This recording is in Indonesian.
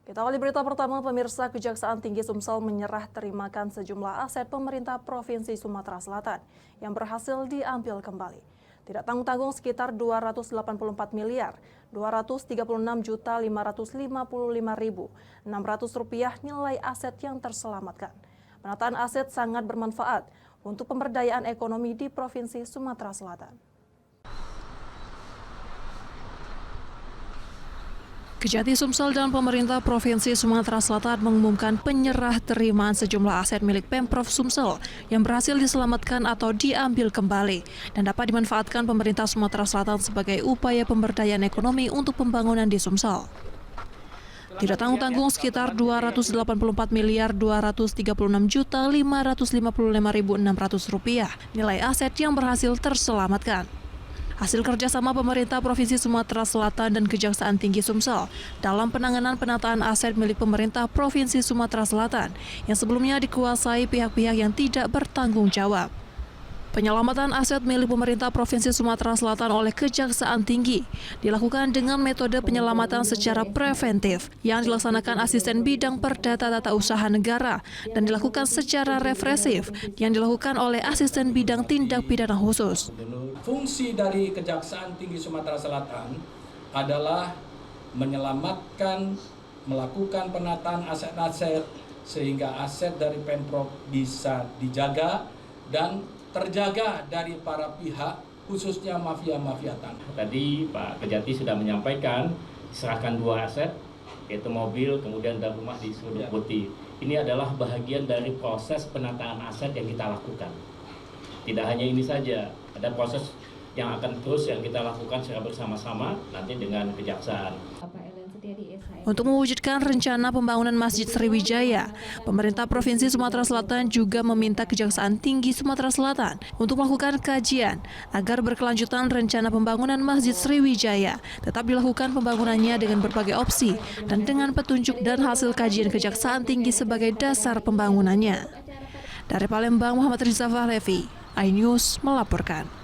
Kita awali berita pertama, pemirsa. Kejaksaan Tinggi Sumsel menyerah terimakan sejumlah aset pemerintah Provinsi Sumatera Selatan yang berhasil diambil kembali. Tidak tanggung-tanggung sekitar 284 miliar 236.555.600 rupiah nilai aset yang terselamatkan. Penataan aset sangat bermanfaat untuk pemberdayaan ekonomi di Provinsi Sumatera Selatan. Kejati Sumsel dan pemerintah Provinsi Sumatera Selatan mengumumkan penyerah terimaan sejumlah aset milik Pemprov Sumsel yang berhasil diselamatkan atau diambil kembali dan dapat dimanfaatkan pemerintah Sumatera Selatan sebagai upaya pemberdayaan ekonomi untuk pembangunan di Sumsel. Tidak tanggung-tanggung sekitar 284 miliar 236.555.600 rupiah nilai aset yang berhasil terselamatkan. Hasil kerjasama pemerintah Provinsi Sumatera Selatan dan Kejaksaan Tinggi Sumsel dalam penanganan penataan aset milik pemerintah Provinsi Sumatera Selatan yang sebelumnya dikuasai pihak-pihak yang tidak bertanggung jawab. Penyelamatan aset milik pemerintah Provinsi Sumatera Selatan oleh Kejaksaan Tinggi dilakukan dengan metode penyelamatan secara preventif yang dilaksanakan asisten bidang perdata tata usaha negara dan dilakukan secara represif yang dilakukan oleh asisten bidang tindak pidana khusus. Fungsi dari Kejaksaan Tinggi Sumatera Selatan adalah menyelamatkan, melakukan penataan aset-aset sehingga aset dari Pemprov bisa dijaga dan terjaga dari para pihak, khususnya mafia-mafia tanah. Tadi Pak Kejati sudah menyampaikan diserahkan 2 aset, yaitu mobil, kemudian dan rumah di Sudut Putih. Ini adalah bahagian dari proses penataan aset yang kita lakukan. Tidak hanya ini saja, ada proses yang akan terus yang kita lakukan secara bersama-sama nanti dengan Kejaksaan. Untuk mewujudkan rencana pembangunan Masjid Sriwijaya, pemerintah Provinsi Sumatera Selatan juga meminta Kejaksaan Tinggi Sumatera Selatan untuk melakukan kajian agar berkelanjutan rencana pembangunan Masjid Sriwijaya tetap dilakukan pembangunannya dengan berbagai opsi dan dengan petunjuk dan hasil kajian Kejaksaan Tinggi sebagai dasar pembangunannya. Dari Palembang, Muhammad Rizal Fahlevi, iNews melaporkan.